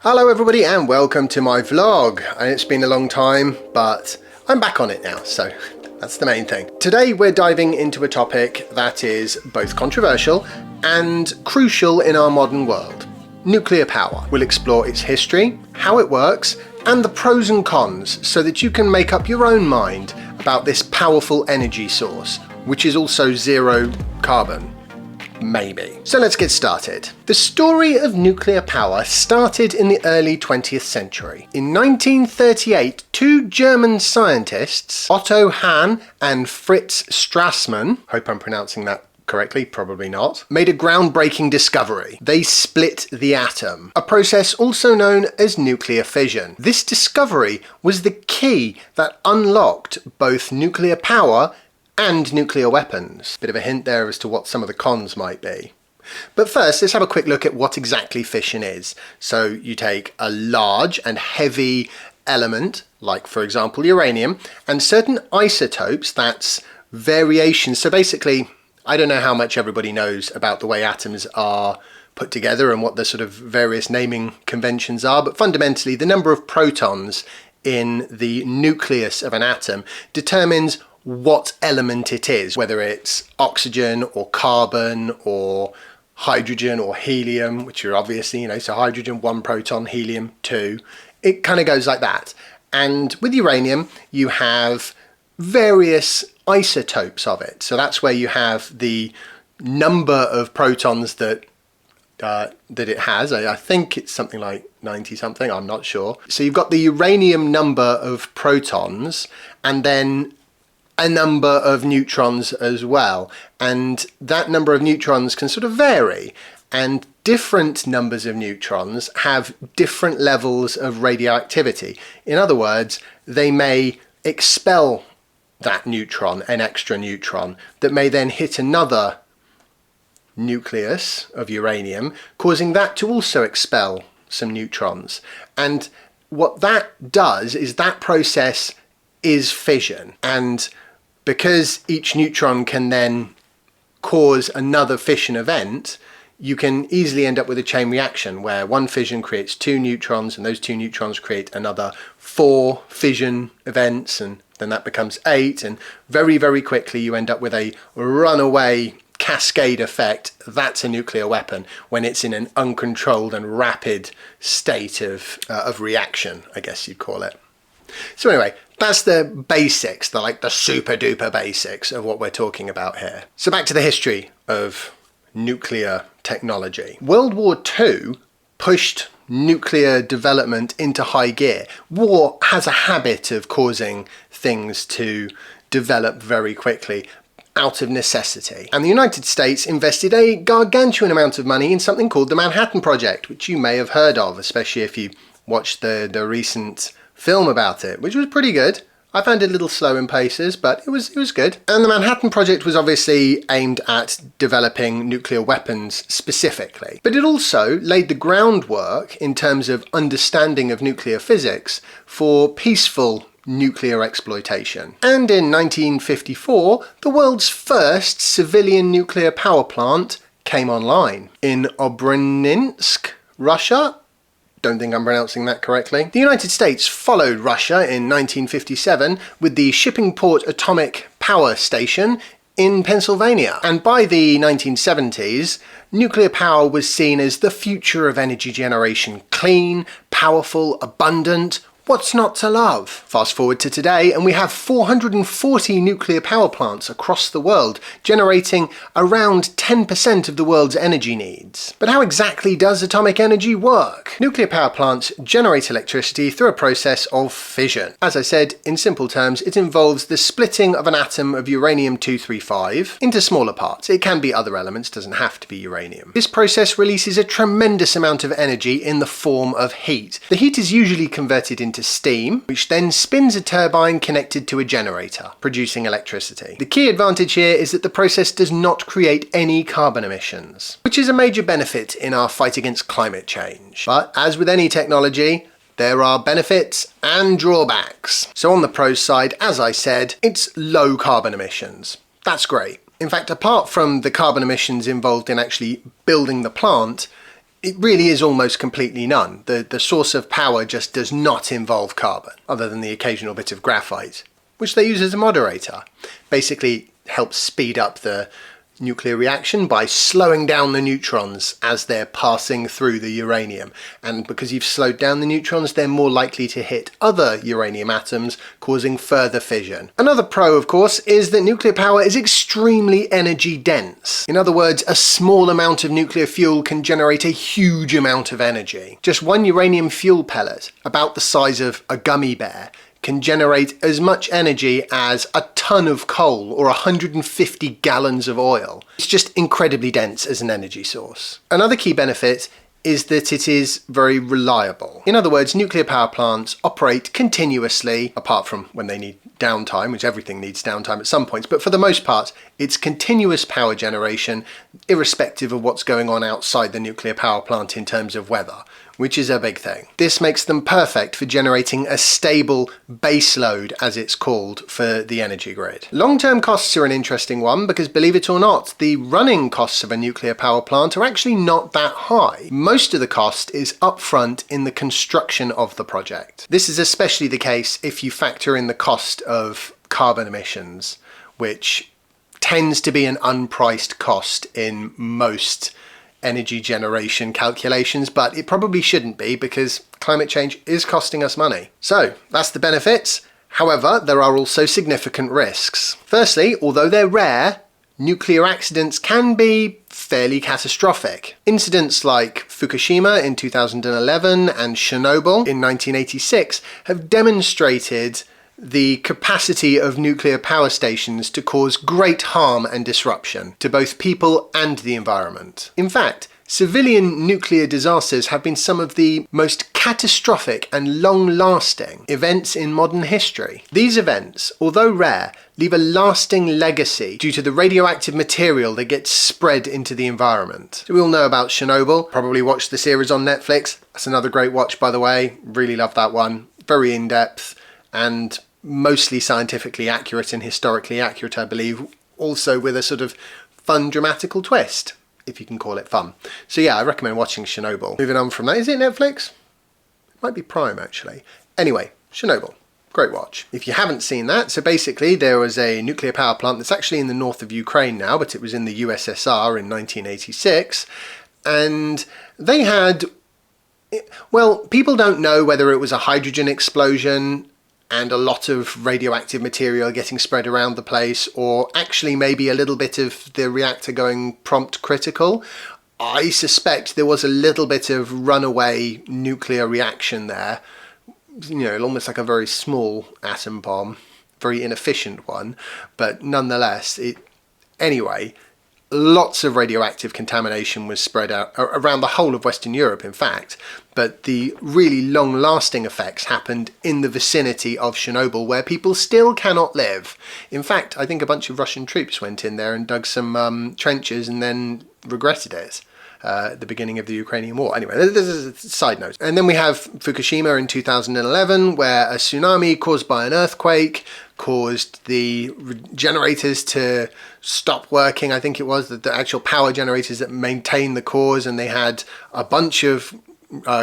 Hello everybody and welcome to my vlog. It's been a long time, but I'm back on it now, so that's the main thing. Today we're diving into a topic that is both controversial and crucial in our modern world. Nuclear power. We'll explore its history, how it works, and the pros and cons so that you can make up your own mind about this powerful energy source, which is also zero carbon. Maybe. So let's get started. The story of nuclear power started in the early 20th century. In 1938, two German scientists, Otto Hahn and Fritz Strassmann, hope I'm pronouncing that correctly, probably not, made a groundbreaking discovery. They split the atom, a process also known as nuclear fission. This discovery was the key that unlocked both nuclear power and nuclear weapons. Bit of a hint there as to what some of the cons might be. But first, let's have a quick look at what exactly fission is. So you take a large and heavy element, like for example uranium, and certain isotopes, that's variations. So basically, I don't know how much everybody knows about the way atoms are put together and what the sort of various naming conventions are, but fundamentally the number of protons in the nucleus of an atom determines what element it is, whether it's oxygen or carbon or hydrogen or helium, which are obviously, so hydrogen 1 proton, helium 2. It kind of goes like that. And with uranium, you have various isotopes of it. So that's where you have the number of protons that it has. I think it's something like 90 something, I'm not sure. So you've got the uranium number of protons and then a number of neutrons as well, and that number of neutrons can sort of vary, and different numbers of neutrons have different levels of radioactivity. In other words, they may expel that neutron, an extra neutron, that may then hit another nucleus of uranium, causing that to also expel some neutrons. And what that does is that process is fission, and because each neutron can then cause another fission event, you can easily end up with a chain reaction where one fission creates 2 neutrons and those 2 neutrons create another 4 fission events, and then that becomes 8, and very, very quickly you end up with a runaway cascade effect. That's a nuclear weapon when it's in an uncontrolled and rapid state of reaction, I guess you'd call it. So anyway, that's the basics, the super duper basics of what we're talking about here. So back to the history of nuclear technology. World War II pushed nuclear development into high gear. War has a habit of causing things to develop very quickly out of necessity. And the United States invested a gargantuan amount of money in something called the Manhattan Project, which you may have heard of, especially if you watched the recent film about it, which was pretty good. I found it a little slow in places, but it was good. And the Manhattan Project was obviously aimed at developing nuclear weapons specifically, but it also laid the groundwork in terms of understanding of nuclear physics for peaceful nuclear exploitation. And in 1954, the world's first civilian nuclear power plant came online in Obroninsk, Russia. Don't think I'm pronouncing that correctly. The United States followed Russia in 1957 with the Shippingport Atomic Power Station in Pennsylvania. And by the 1970s, nuclear power was seen as the future of energy generation. Clean, powerful, abundant. What's not to love? Fast forward to today and we have 440 nuclear power plants across the world, generating around 10% of the world's energy needs. But how exactly does atomic energy work? Nuclear power plants generate electricity through a process of fission. As I said, in simple terms, it involves the splitting of an atom of uranium-235 into smaller parts. It can be other elements, doesn't have to be uranium. This process releases a tremendous amount of energy in the form of heat. The heat is usually converted into steam, which then spins a turbine connected to a generator, producing electricity. The key advantage here is that the process does not create any carbon emissions, which is a major benefit in our fight against climate change. But as with any technology, there are benefits and drawbacks. So on the pros side, as I said, it's low carbon emissions. That's great. In fact, apart from the carbon emissions involved in actually building the plant, it really is almost completely none. The source of power just does not involve carbon, other than the occasional bit of graphite, which they use as a moderator. Basically helps speed up the nuclear reaction by slowing down the neutrons as they're passing through the uranium. And because you've slowed down the neutrons, they're more likely to hit other uranium atoms, causing further fission. Another pro, of course, is that nuclear power is extremely energy dense. In other words, a small amount of nuclear fuel can generate a huge amount of energy. Just one uranium fuel pellet, about the size of a gummy bear, can generate as much energy as a ton of coal or 150 gallons of oil. It's just incredibly dense as an energy source. Another key benefit is that it is very reliable. In other words, nuclear power plants operate continuously, apart from when they need downtime, which everything needs downtime at some points, but for the most part, it's continuous power generation, irrespective of what's going on outside the nuclear power plant in terms of weather, which is a big thing. This makes them perfect for generating a stable base load, as it's called, for the energy grid. Long-term costs are an interesting one because, believe it or not, the running costs of a nuclear power plant are actually not that high. Most of the cost is upfront in the construction of the project. This is especially the case if you factor in the cost of carbon emissions, which tends to be an unpriced cost in most energy generation calculations, but it probably shouldn't be because climate change is costing us money. So that's the benefits. However, there are also significant risks. Firstly, although they're rare, nuclear accidents can be fairly catastrophic. Incidents like Fukushima in 2011 and Chernobyl in 1986 have demonstrated the capacity of nuclear power stations to cause great harm and disruption to both people and the environment. In fact, civilian nuclear disasters have been some of the most catastrophic and long-lasting events in modern history. These events, although rare, leave a lasting legacy due to the radioactive material that gets spread into the environment. So we all know about Chernobyl, probably watched the series on Netflix. That's another great watch, by the way. Really love that one. Very in-depth and mostly scientifically accurate and historically accurate, I believe, also with a sort of fun dramatical twist, if you can call it fun. So yeah, I recommend watching Chernobyl. Moving on from that, is it Netflix? It might be Prime, actually. Anyway, Chernobyl. Great watch. If you haven't seen that, so basically there was a nuclear power plant that's actually in the north of Ukraine now, but it was in the USSR in 1986, and they had, well, people don't know whether it was a hydrogen explosion and a lot of radioactive material getting spread around the place, or actually maybe a little bit of the reactor going prompt critical. I suspect there was a little bit of runaway nuclear reaction there, you know, almost like a very small atom bomb, very inefficient one, but nonetheless, anyway, lots of radioactive contamination was spread out around the whole of Western Europe, in fact, but the really long-lasting effects happened in the vicinity of Chernobyl, where people still cannot live. In fact, I think a bunch of Russian troops went in there and dug some trenches and then regretted it at the beginning of the Ukrainian war. Anyway, this is a side note. And then we have Fukushima in 2011, where a tsunami caused by an earthquake caused the generators to stop working. I think it was the actual power generators that maintained the cores, and they had a bunch of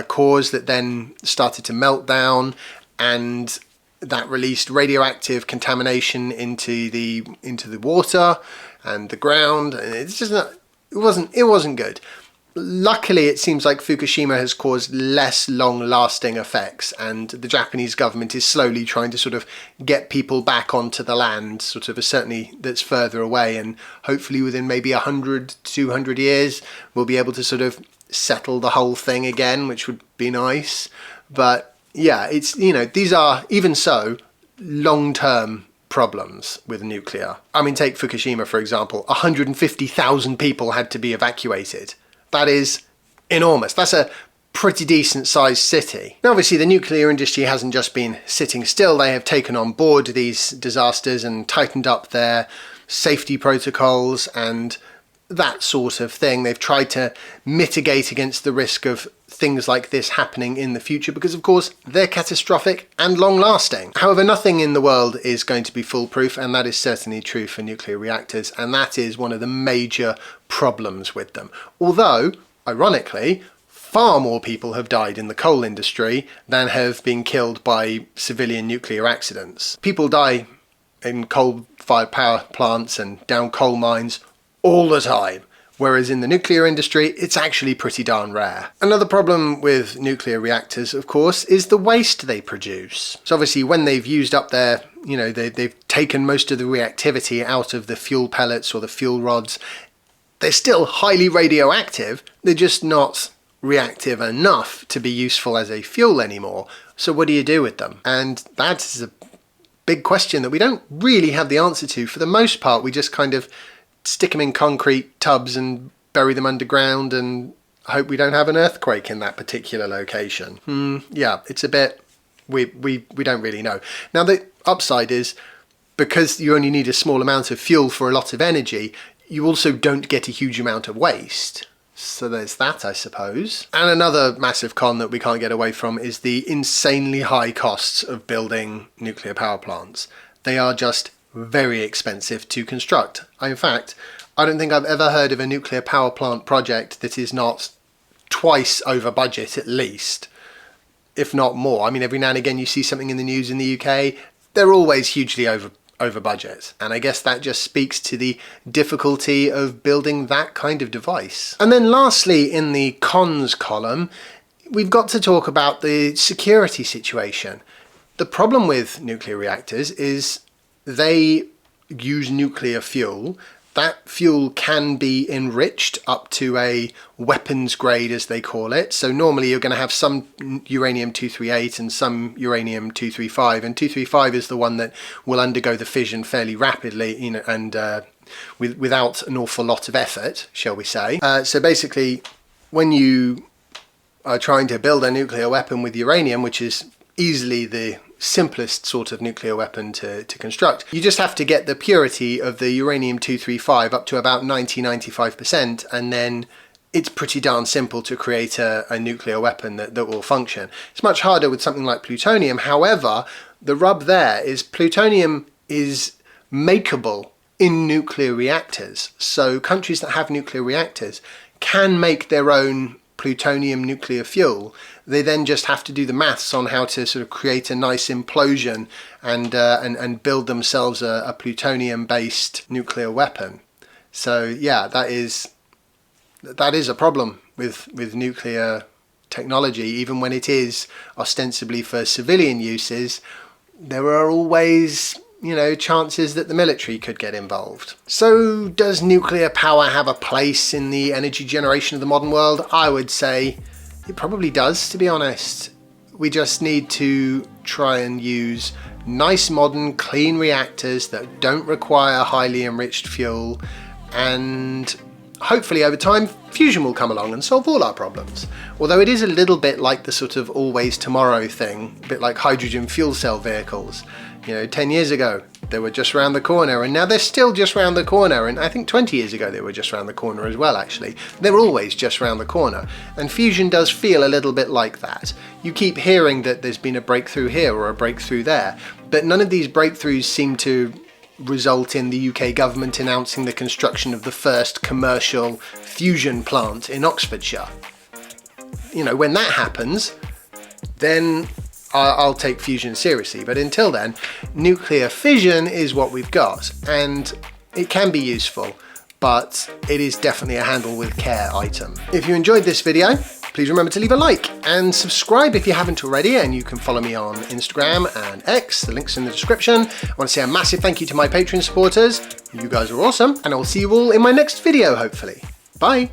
cores that then started to melt down, and that released radioactive contamination into the water and the ground, and it's just not, it wasn't good. Luckily, it seems like Fukushima has caused less long-lasting effects, and the Japanese government is slowly trying to sort of get people back onto the land, sort of certainly that's further away, and hopefully within maybe 100, 200 years, we'll be able to sort of settle the whole thing again, which would be nice. But yeah, it's, you know, these are, even so, long-term problems with nuclear. I mean, take Fukushima, for example. 150,000 people had to be evacuated. That is enormous. That's a pretty decent sized city. Now, obviously, the nuclear industry hasn't just been sitting still. They have taken on board these disasters and tightened up their safety protocols and that sort of thing. They've tried to mitigate against the risk of things like this happening in the future because, of course, they're catastrophic and long-lasting. However, nothing in the world is going to be foolproof, and that is certainly true for nuclear reactors, and that is one of the major problems with them. Although, ironically, far more people have died in the coal industry than have been killed by civilian nuclear accidents. People die in coal-fired power plants and down coal mines all the time, whereas in the nuclear industry it's actually pretty darn rare. Another problem with nuclear reactors, of course, is the waste they produce. So obviously when they've used up their, they've taken most of the reactivity out of the fuel pellets or the fuel rods, they're still highly radioactive, they're just not reactive enough to be useful as a fuel anymore. So what do you do with them? And that's a big question that we don't really have the answer to. For the most part, we just kind of stick them in concrete tubs and bury them underground and hope we don't have an earthquake in that particular location. Yeah, it's a bit, we don't really know. Now the upside is, because you only need a small amount of fuel for a lot of energy, you also don't get a huge amount of waste. So there's that, I suppose. And another massive con that we can't get away from is the insanely high costs of building nuclear power plants. They are just very expensive to construct. In fact, I don't think I've ever heard of a nuclear power plant project that is not twice over budget at least, if not more. I mean, every now and again you see something in the news in the UK, they're always hugely over budget, and I guess that just speaks to the difficulty of building that kind of device. And then lastly, in the cons column, we've got to talk about the security situation. The problem with nuclear reactors is they use nuclear fuel. That fuel can be enriched up to a weapons grade, as they call it. So normally you're going to have some uranium-238 and some uranium-235, and 235 is the one that will undergo the fission fairly rapidly, and without an awful lot of effort, shall we say. So basically, when you are trying to build a nuclear weapon with uranium, which is easily the simplest sort of nuclear weapon to construct, you just have to get the purity of the uranium-235 up to about 90-95%, and then it's pretty darn simple to create a nuclear weapon that will function. It's much harder with something like plutonium. However, the rub there is plutonium is makeable in nuclear reactors. So countries that have nuclear reactors can make their own plutonium nuclear fuel. They then just have to do the maths on how to sort of create a nice implosion and build themselves a plutonium-based nuclear weapon. So yeah, that is a problem with nuclear technology. Even when it is ostensibly for civilian uses, there are always chances that the military could get involved. So does nuclear power have a place in the energy generation of the modern world? I would say it probably does, to be honest. We just need to try and use nice, modern, clean reactors that don't require highly enriched fuel, and hopefully over time fusion will come along and solve all our problems. Although it is a little bit like the sort of always tomorrow thing, a bit like hydrogen fuel cell vehicles. 10 years ago they were just round the corner, and now they're still just round the corner, and I think 20 years ago they were just round the corner as well. Actually, they're always just round the corner, and fusion does feel a little bit like that. You keep hearing that there's been a breakthrough here or a breakthrough there, but none of these breakthroughs seem to result in the UK government announcing the construction of the first commercial fusion plant in Oxfordshire. When that happens, then I'll take fusion seriously, but until then, nuclear fission is what we've got, and it can be useful, but it is definitely a handle with care item. If you enjoyed this video, please remember to leave a like and subscribe if you haven't already, and you can follow me on Instagram and X, the link's in the description. I want to say a massive thank you to my Patreon supporters. You guys are awesome, and I will see you all in my next video, hopefully. Bye!